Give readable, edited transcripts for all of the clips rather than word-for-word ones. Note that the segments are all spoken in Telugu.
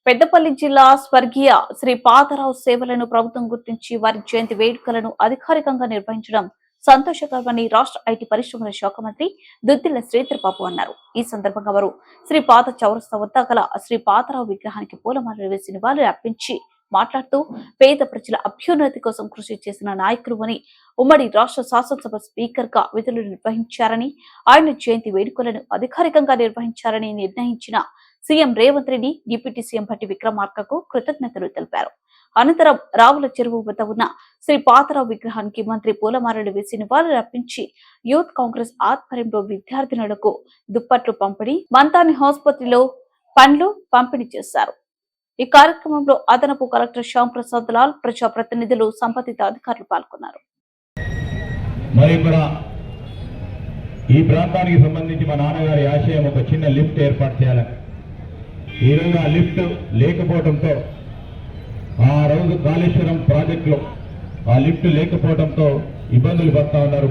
పెద్దపల్లి జిల్లా స్వర్గీయ శ్రీ పాతరావు సేవలను ప్రభుత్వం గుర్తించి వారి జయంతి వేడుకలను అధికారికంగా నిర్వహించడం సంతోషకరమని రాష్ట్ర ఐటీ పరిశ్రమల శాఖ మంత్రి దుద్దిళ్ల శ్రీధర్ బాబు అన్నారు. ఈ సందర్భంగా వారు శ్రీ పాత చౌరస్తా వద్ద గల శ్రీ పాతరావు విగ్రహానికి పూలమాలలు వేసి నివాళులు అర్పించి మాట్లాడుతూ పేద ప్రజల అభ్యున్నతి కోసం కృషి చేసిన నాయకులు అని ఉమ్మడి రాష్ట్ర శాసనసభ స్పీకర్ గా విధులు నిర్వహించారని ఆయన జయంతి వేడుకలను అధికారికంగా నిర్వహించారని నిర్ణయించిన CM Revanth Reddy deputy CM Bhatti విక్రమార్కకు కృతజ్ఞతలు తెలిపారు. అనంతరం రావుల చెరువు వద్ద ఉన్న శ్రీ పాతరావు విగ్రహానికి మంత్రి పూలమాలలు వేసి నివాళులు అర్పించి యూత్ కాంగ్రెస్ ఆధ్వర్యంలో విద్యార్థినులకు దుప్పట్లు పంపిణీ, మంతాని ఆసుపత్రిలో పండ్లు పంపిణీ చేశారు. ఈ కార్యక్రమంలో అదనపు కలెక్టర్ శ్యామ్ ప్రసాద్ లాల్, ప్రజాప్రతినిధులు, సంబంధిత అధికారులు పాల్గొన్నారు. ఈ ప్రాంతానికి సంబంధించి మా నాన్నగారి ఆశయం ఒక చిన్న లిఫ్ట్ ఏర్పాటు చేయాలని. ఈరోజు ఆ లిఫ్ట్ లేకపోవడంతో, ఆ రోజు కాళేశ్వరం ప్రాజెక్టులో ఆ లిఫ్ట్ లేకపోవడంతో ఇబ్బందులు పడతా ఉన్నారు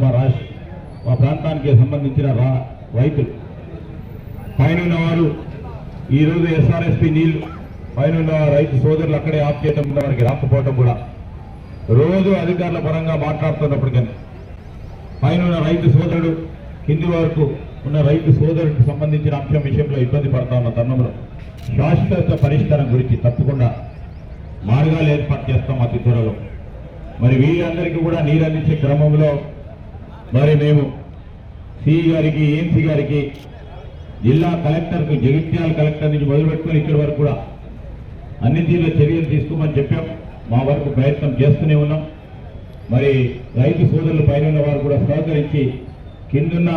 మా ప్రాంతానికి సంబంధించిన రైతులు. పైన వారు ఈరోజు ఎస్ఆర్ఎస్పి నీళ్లు పైన రైతు సోదరులు అక్కడే ఆఫ్ చేయడం వారికి రాకపోవడం కూడా రోజు అధికారుల పరంగా మాట్లాడుతున్నప్పుడు కానీ పైన రైతు సోదరుడు కింది వరకు ఉన్న రైతు సోదరుడికి సంబంధించిన అంశం విషయంలో ఇబ్బంది పడతా ఉన్న తరుణంలో శాశ్వత పరిష్కారం గురించి తప్పకుండా మార్గాలు ఏర్పాటు చేస్తాం అతి త్వరలో. మరి వీరందరికీ కూడా నీరు అందించే క్రమంలో మరి మేము సిఈ గారికి, ఏఎంసీ గారికి, జిల్లా కలెక్టర్కు, జగిత్యాల కలెక్టర్ నుంచి మొదలుపెట్టుకుని ఇక్కడి వరకు కూడా అన్ని తీరుల చర్యలు తీసుకోమని చెప్పాం. మా వరకు ప్రయత్నం చేస్తూనే ఉన్నాం. మరి రైతు సోదరులు పైన వారు కూడా సహకరించి కిందున్న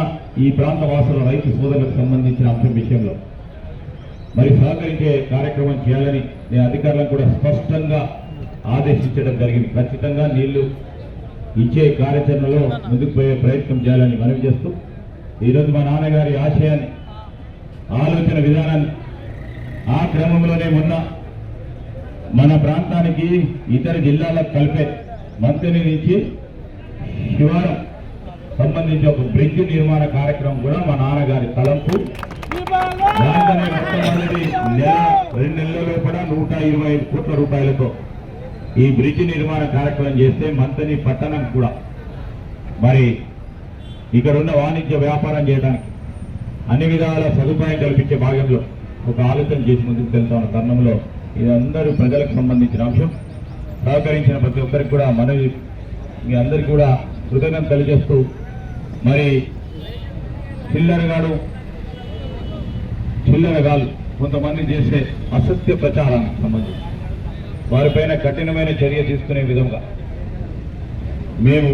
ఈ ప్రాంత వాసుల రైతు సోదరులకు సంబంధించిన అంశం విషయంలో మరి సహకరించే కార్యక్రమం చేయాలని నేను అధికారులను కూడా స్పష్టంగా ఆదేశించడం జరిగింది. ఖచ్చితంగా నీళ్లు ఇచ్చే కార్యాచరణలో ముందుకు పోయే ప్రయత్నం చేయాలని మనవి చేస్తూ ఈరోజు మా నాన్నగారి ఆశయాన్ని, ఆలోచన విధానాన్ని ఆ క్రమంలోనే మన ప్రాంతానికి ఇతర జిల్లాలకు కలిపే మంత్రి నుంచి శివారం సంబంధించి ఒక బ్రిడ్జ్ నిర్మాణ కార్యక్రమం కూడా మా నాన్నగారి తలంపు. దాంట్లోనే మొట్టమొదటి 2 నెలల్లో కూడా 125 కోట్ల రూపాయలతో ఈ బ్రిడ్జ్ నిర్మాణ కార్యక్రమం చేస్తే మంత్రి పట్టణం కూడా మరి ఇక్కడ ఉన్న వాణిజ్య వ్యాపారం చేయడానికి అన్ని విధాల సదుపాయం కల్పించే భాగంలో ఒక ఆలోచన చేసి ముందుకు వెళ్తా ఉన్న తరుణంలో ఇది అందరూ ప్రజలకు సంబంధించిన అంశం. సహకరించిన ప్రతి ఒక్కరికి కూడా మనవి, మీ అందరికీ కూడా కృతజ్ఞత తెలియజేస్తూ మరి చిల్లరగాలు కొంతమంది చేసే అసత్య ప్రచారానికి సంబంధించి వారిపైన కఠినమైన చర్య తీసుకునే విధంగా మేము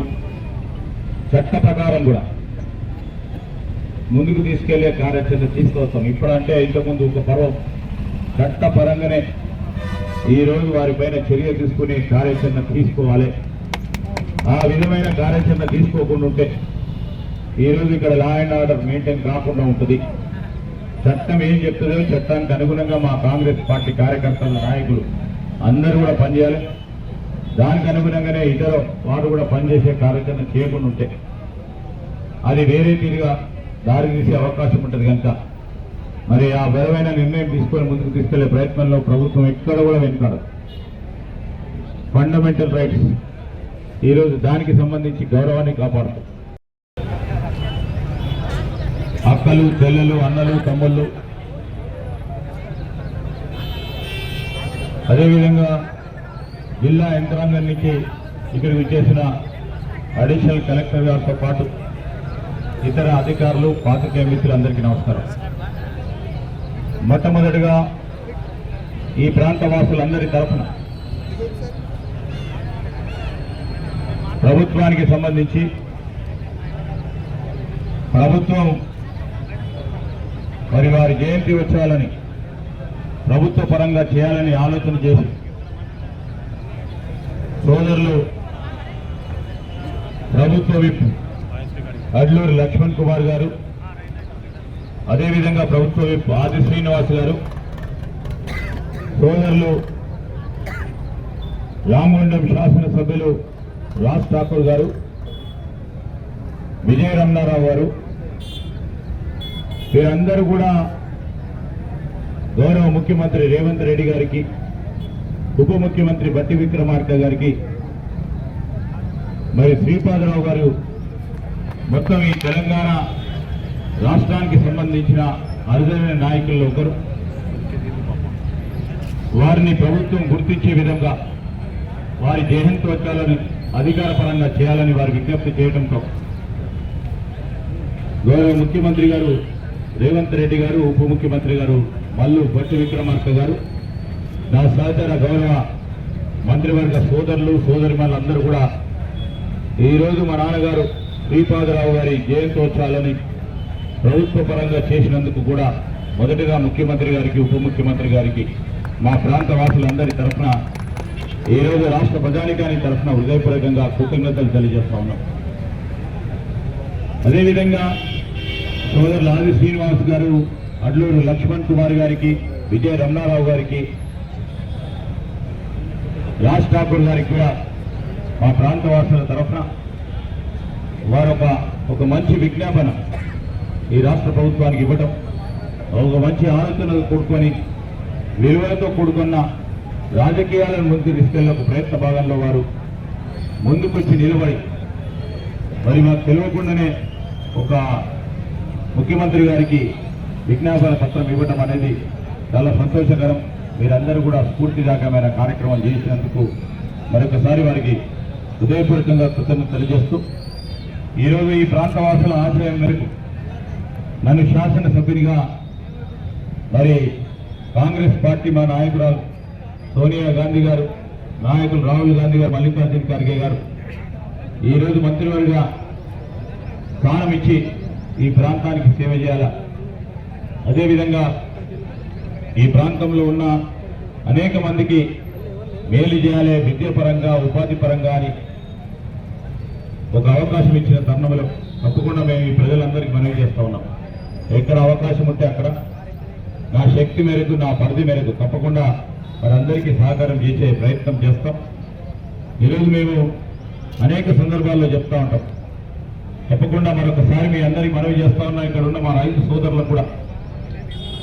చట్ట ప్రకారం కూడా ముందుకు తీసుకెళ్లే కార్యాచరణ తీసుకొస్తాం. ఇప్పుడంటే ఇంతకుముందు ఒక పర్వం చట్టపరంగానే ఈరోజు వారిపైన చర్య తీసుకునే కార్యాచరణ తీసుకోవాలి. ఆ విధమైన కార్యాచరణ తీసుకోకుండా ఉంటే ఈరోజు ఇక్కడ లా అండ్ ఆర్డర్ మెయింటైన్ కాకుండా ఉంటుంది. చట్టం ఏం చెప్తుందో చట్టానికి అనుగుణంగా మా కాంగ్రెస్ పార్టీ కార్యకర్తల, నాయకులు అందరూ కూడా పనిచేయాలి. దానికి అనుగుణంగానే ఇతర వారు కూడా పనిచేసే కార్యాచరణ చేయకుండా ఉంటే అది వేరే తీరుగా దారి తీసే అవకాశం ఉంటుంది. కనుక మరి ఆ బలమైన నిర్ణయం తీసుకొని ముందుకు తీసుకెళ్లే ప్రయత్నంలో ప్రభుత్వం ఎక్కడ కూడా వెనుకాడదు. ఫండమెంటల్ రైట్స్ ఈరోజు దానికి సంబంధించి గౌరవాన్ని కాపాడుతుంది. అక్కలు, చెల్లెలు, అన్నలు, తమ్ముళ్ళు, అదేవిధంగా జిల్లా యంత్రాంగం నుంచి ఇక్కడికి వచ్చేసిన అడిషనల్ కలెక్టర్ గారితో పాటు ఇతర అధికారులు, పాత్రికేయ మిత్రులందరికీ నమస్కారం. మొట్టమొదటిగా ఈ ప్రాంత వాసులందరి తరఫున ప్రభుత్వానికి సంబంధించి ప్రభుత్వం మరి వారి జయంతి ఉత్సవాలని ప్రభుత్వ పరంగా చేయాలని ఆలోచన చేసి సోదరులు ప్రభుత్వ విప్ అడ్లూరి లక్ష్మణ్ కుమార్ గారు, అదేవిధంగా ప్రభుత్వ విప్ ఆది శ్రీనివాస్ గారు, సోదరులు రామగుండం శాసనసభ్యులు రాజ్ ఠాకూర్ గారు, విజయ రమణారావు గారు, వీరందరూ కూడా గౌరవ ముఖ్యమంత్రి రేవంత్ రెడ్డి గారికి, ఉప ముఖ్యమంత్రి బట్టి విక్రమార్క గారికి, మరి శ్రీపాదరావు గారు మొత్తం ఈ తెలంగాణ రాష్ట్రానికి సంబంధించిన అరుదైన నాయకుల్లో ఒకరు. వారిని ప్రభుత్వం గుర్తించే విధంగా వారి దేహంతోత్సవాలను అధికారపరంగా చేయాలని వారు విజ్ఞప్తి చేయడంతో గౌరవ ముఖ్యమంత్రి గారు రేవంత్ రెడ్డి గారు, ఉప ముఖ్యమంత్రి గారు మల్లు బట్టి విక్రమార్క గారు, నా సహచర గౌరవ మంత్రివర్గ సోదరులు సోదరిమణులందరూ కూడా ఈరోజు మా నాన్నగారు శ్రీపాదరావు గారి జయంతోత్సవాలని ప్రభుత్వ పరంగా చేసినందుకు కూడా మొదటగా ముఖ్యమంత్రి గారికి, ఉప ముఖ్యమంత్రి గారికి, మా ప్రాంత వాసులందరి తరఫున ఈరోజు రాష్ట్ర ప్రజానికానికి తరఫున హృదయపూర్వకంగా కృతజ్ఞతలు తెలియజేస్తా ఉన్నాం. అదేవిధంగా సోదరులు ఆది శ్రీనివాస్ గారు, అడ్లూరు లక్ష్మణ్ కుమార్ గారికి, విజయ రమణారావు గారికి, రాజ్ ఠాకూర్ గారికి కూడా మా ప్రాంత వాసుల తరఫున వారు ఒక మంచి విజ్ఞాపన ఈ రాష్ట్ర ప్రభుత్వానికి ఇవ్వటం, ఒక మంచి ఆలోచనలు కూడుకొని విలువలతో కూడుకున్న రాజకీయాలను ముందుకు తీసుకెళ్లే ఒక ప్రయత్న భాగంలో వారు ముందుకొచ్చి నిలబడి మరి మాకు తెలియకుండానే ఒక ముఖ్యమంత్రి గారికి విజ్ఞాపన పత్రం ఇవ్వటం అనేది చాలా సంతోషకరం. మీరందరూ కూడా స్ఫూర్తిదాయకమైన కార్యక్రమం చేసినందుకు మరొకసారి వారికి హృదయపూర్వకంగా కృతజ్ఞతలు తెలియజేస్తూ ఈరోజు ఈ ప్రాంతవాసుల ఆశయం మేరకు నన్ను శాసనసభ్యునిగా మరి కాంగ్రెస్ పార్టీ మా నాయకురాలు సోనియా గాంధీ గారు, నాయకులు రాహుల్ గాంధీ గారు, మల్లికార్జున ఖర్గే గారు ఈరోజు మంత్రివర్గ స్థానం ఇచ్చి ఈ ప్రాంతానికి సేవ చేయాలా, అదేవిధంగా ఈ ప్రాంతంలో ఉన్న అనేక మందికి మేలు చేయాలి, విద్యాపరంగా ఉపాధి పరంగా అని ఒక అవకాశం ఇచ్చిన తరుణంలో తప్పకుండా మేము ఈ ప్రజలందరికీ మనవి చేస్తా ఉన్నాం. ఎక్కడ అవకాశం ఉంటే అక్కడ నా శక్తి మేరకు, నా పరిధి మేరకు తప్పకుండా వారందరికీ సహకారం చేసే ప్రయత్నం చేస్తాం. ఈరోజు మేము అనేక సందర్భాల్లో చెప్తా ఉంటాం. తప్పకుండా మరొకసారి మీ అందరికీ మనవి చేస్తా ఉన్నాం. ఇక్కడ ఉన్న మా రైతు సోదరులకు కూడా